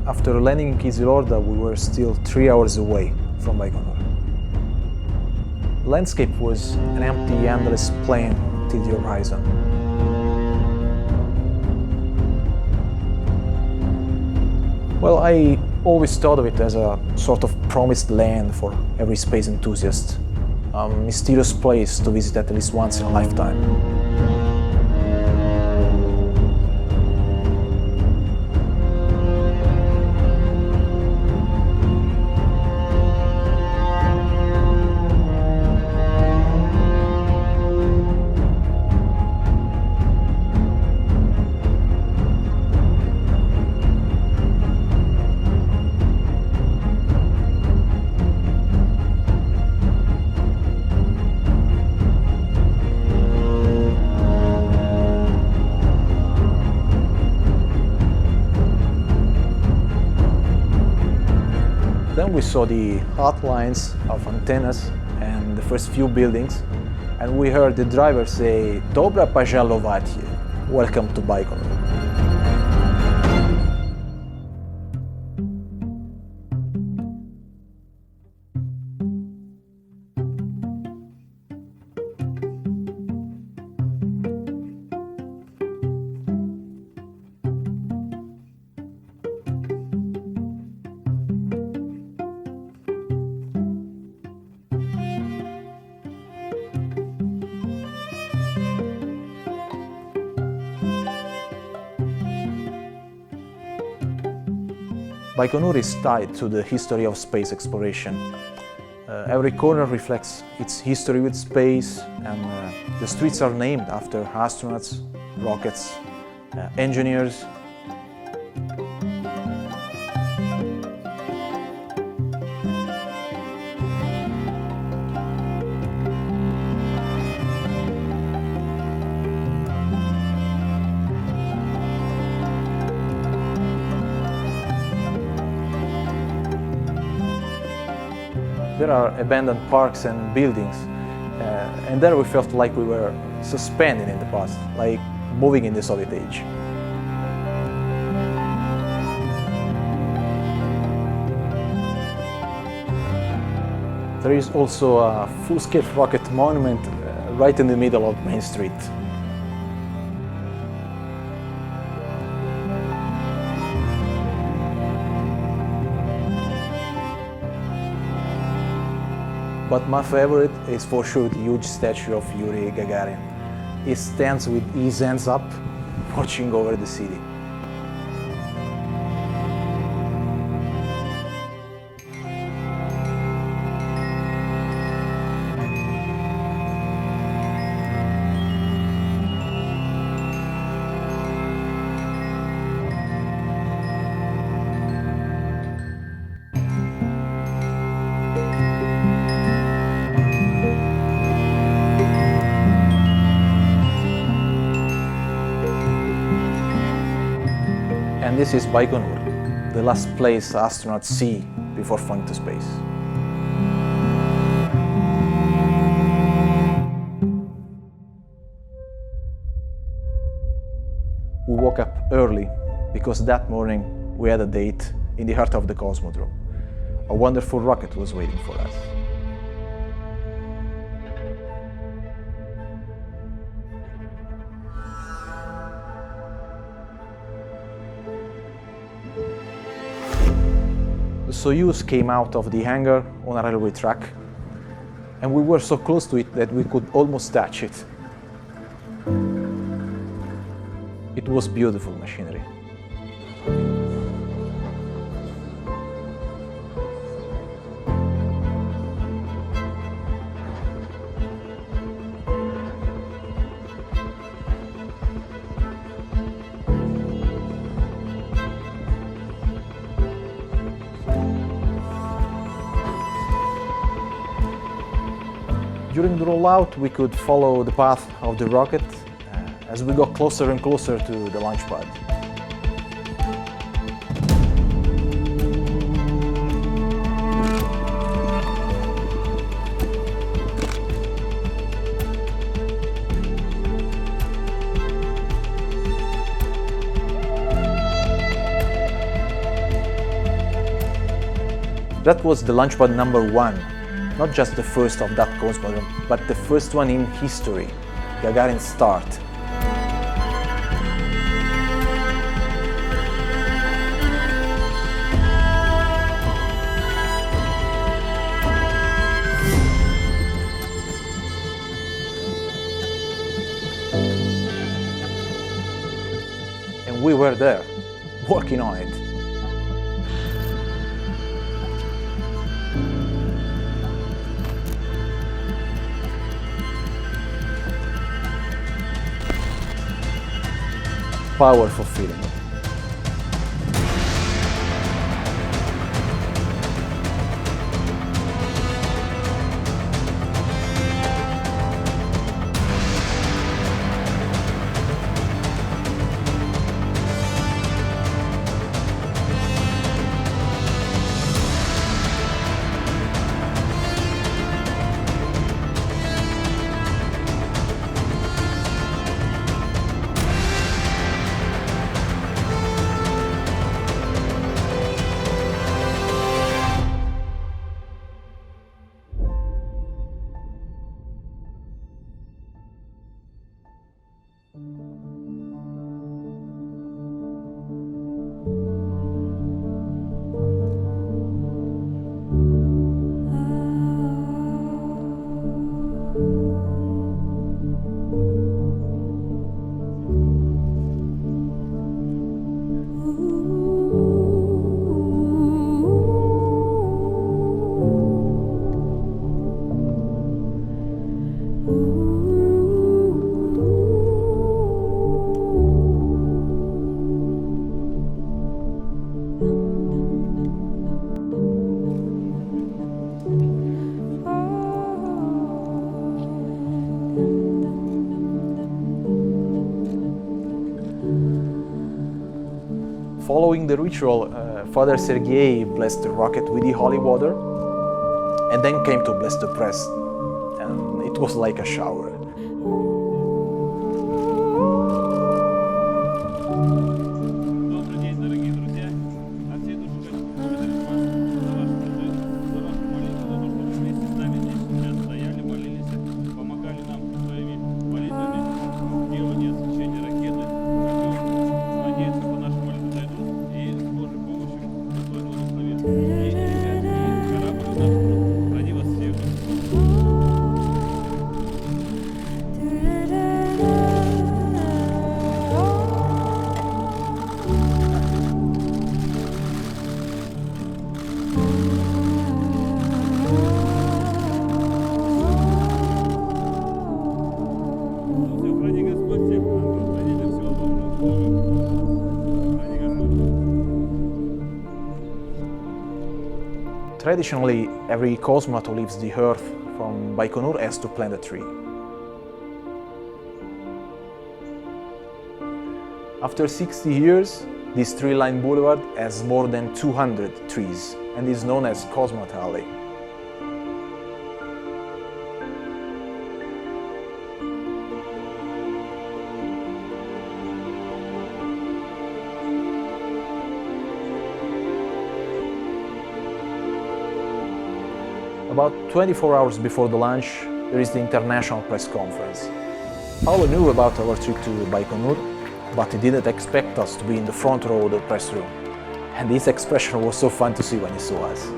after landing in Kizilorda, we were still 3 hours away from Baikonur. The landscape was an empty, endless plain till the horizon. Well, I always thought of it as a sort of promised land for every space enthusiast, a mysterious place to visit at least once in a lifetime. Then we saw the outlines of antennas and the first few buildings, and we heard the driver say, "Dobra pожаловать, welcome to Baikonur." Baikonur is tied to the history of space exploration. Every corner reflects its history with space, and the streets are named after astronauts, rockets, engineers. There are abandoned parks and buildings, and there we felt like we were suspended in the past, like moving in the Soviet age. There is also a full-scale rocket monument right in the middle of Main Street. But my favorite is for sure the huge statue of Yuri Gagarin. He stands with his hands up, watching over the city. And this is Baikonur, the last place astronauts see before falling to space. We woke up early because that morning we had a date in the heart of the cosmodrome. A wonderful rocket was waiting for us. The Soyuz came out of the hangar on a railway track, and we were so close to it that we could almost touch it. It was beautiful machinery. During the rollout, we could follow the path of the rocket as we got closer and closer to the launch pad. That was the launchpad number 1, not just the first of that cosmodrome, but the first one in history, Gagarin's start. And we were there, working on it. Powerful feeling. Following the ritual, Father Sergey blessed the rocket with the holy water and then came to bless the press, and it was like a shower. Traditionally, every cosmonaut who leaves the Earth from Baikonur has to plant a tree. After 60 years, this tree-lined boulevard has more than 200 trees and is known as Cosmonaut Alley. About 24 hours before the launch, there is the international press conference. Paolo knew about our trip to Baikonur, but he didn't expect us to be in the front row of the press room. And his expression was so fun to see when he saw us.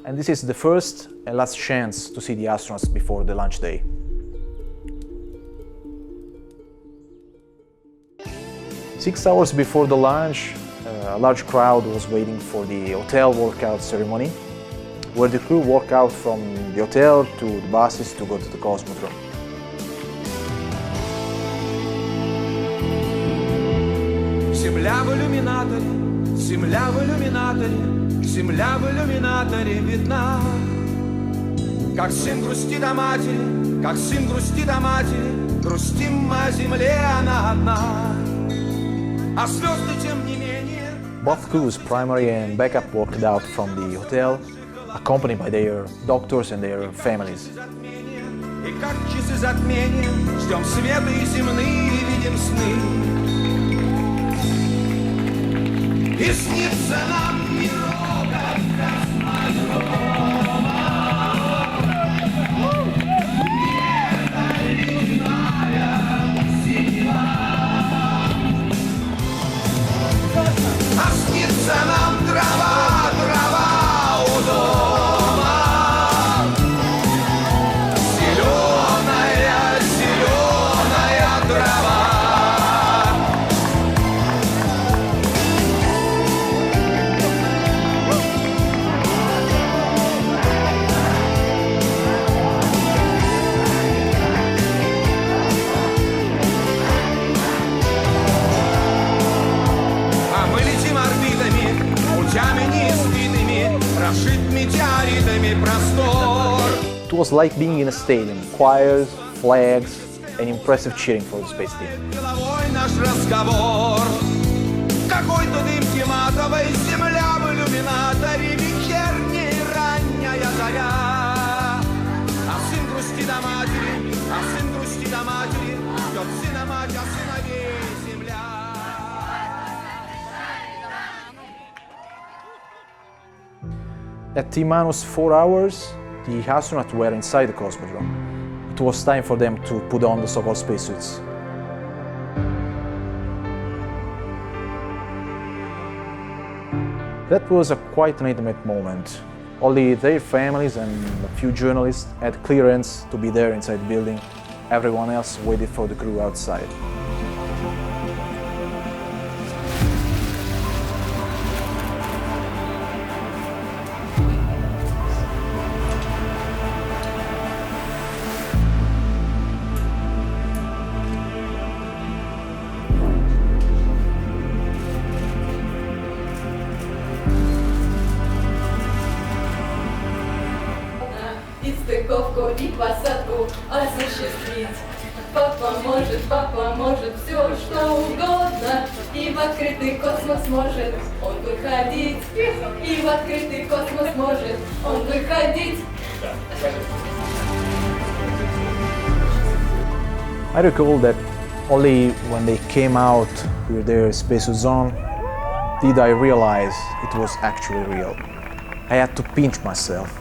And this is the first and last chance to see the astronauts before the launch day. Six hours before the launch, a large crowd was waiting for the hotel walkout ceremony, where the crew walk out from the hotel to the buses to go to the cosmodrome. Земля в иллюминаторе, земля в иллюминаторе, земля в иллюминаторе видна. Как сын грустит о матери, как сын грустит о матери, грустим о земле, она одна. А звезды, тем не менее. Both crews, primary and backup, walked out from the hotel, accompanied by their doctors and their families. И как часы затмения, ждем света и земные, видим сны. И снится нам мирок от космодрома. А снится нам трава, трава у дома. Зеленая, зеленая трава. It was like being in a stadium, choirs, flags, and impressive cheering for the space team. Какой-то дымки матовой, земля в иллюминаторе, вечерняя ранняя заря. А сын грустит о матери, а сын грустит о матери, ждет сына мать, а сыновей земля. At T-4 hours, the astronauts were inside the cosmodrome. It was time for them to put on the so-called spacesuits. That was a quite an intimate moment. Only their families and a few journalists had clearance to be there inside the building. Everyone else waited for the crew outside. Стыковку и посадку осуществить. Папа может все, что угодно. И в открытый космос может он выходить. И в открытый космос может он выходить. I recall that only when they came out with their spacesuits on did I realize it was actually real. I had to pinch myself.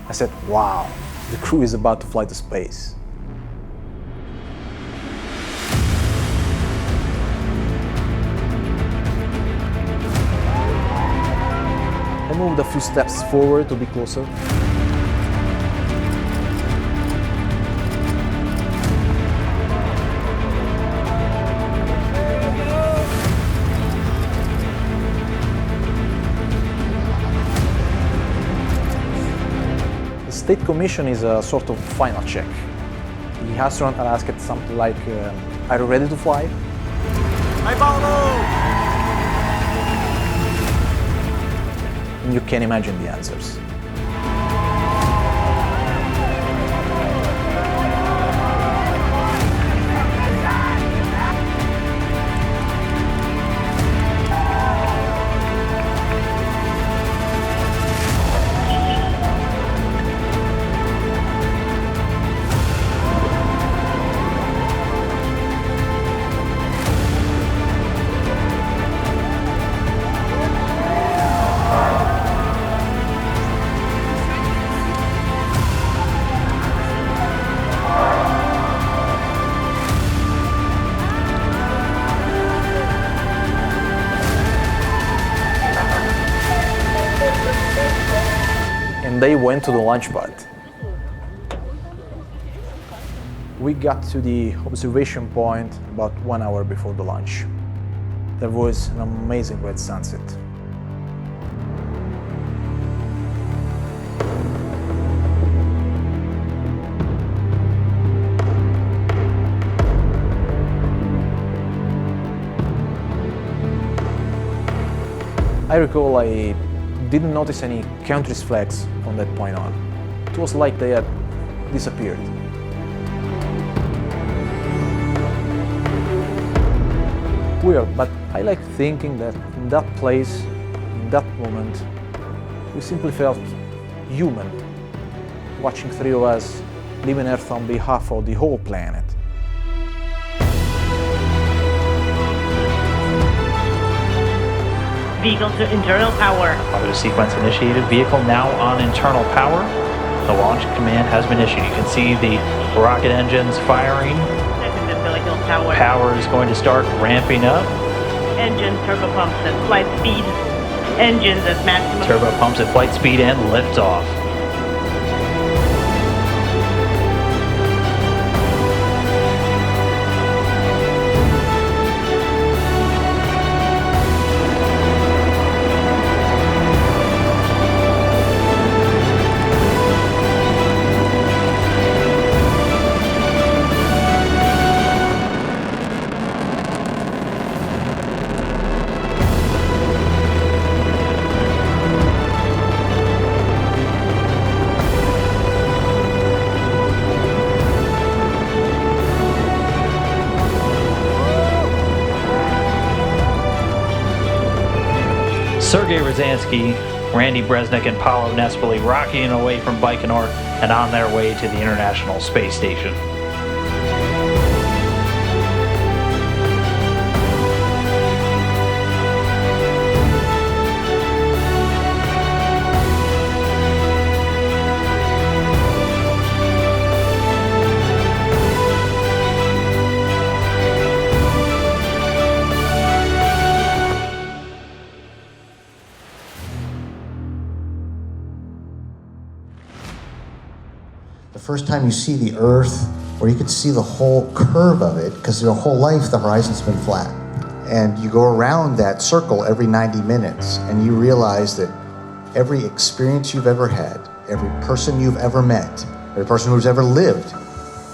I said, wow, the crew is about to fly to space. I moved a few steps forward to be closer. The State Commission is a sort of final check. The astronaut are asked something like, are you ready to fly? Hi, Paolo! And you can imagine the answers. They went to the lanchpad. We got to the observation point about 1 hour before the launch. There was an amazing red sunset. I recall I didn't notice any country's flags from that point on. It was like they had disappeared. Weird, but I like thinking that in that place, in that moment, we simply felt human, watching three of us leaving Earth on behalf of the whole planet. Vehicle to internal power. Auto sequence initiated. Vehicle now on internal power. The launch command has been issued. You can see the rocket engines firing. Second umbilical power. Power is going to start ramping up. Engine turbopumps at flight speed. Engines at maximum. Turbo pumps at flight speed and liftoff. Sergey Ryazansky, Randy Bresnik, and Paolo Nespoli rocketing away from Baikonur and on their way to the International Space Station. The first time you see the Earth, or you could see the whole curve of it, because your whole life the horizon's been flat. And you go around that circle every 90 minutes, and you realize that every experience you've ever had, every person you've ever met, every person who's ever lived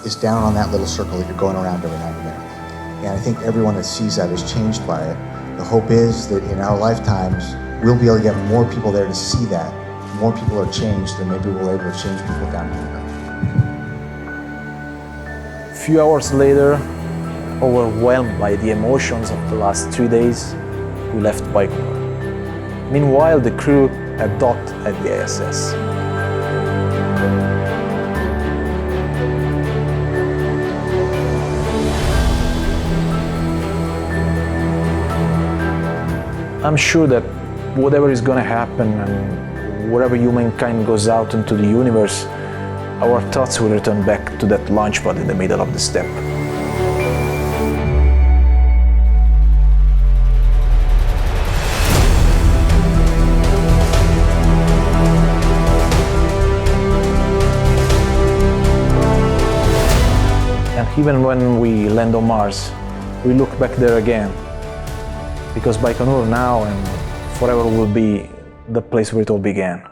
is down on that little circle that you're going around every 90 minutes. And I think everyone that sees that is changed by it. The hope is that in our lifetimes, we'll be able to get more people there to see that. More people are changed, and maybe we'll be able to change people down here. A few hours later, overwhelmed by the emotions of the last 3 days, we left Baikonur. Meanwhile, the crew had docked at the ISS. I'm sure that whatever is going to happen and wherever humankind goes out into the universe, our thoughts will return back to that launch pad in the middle of the steppe. And even when we land on Mars, we look back there again, because Baikonur now and forever will be the place where it all began.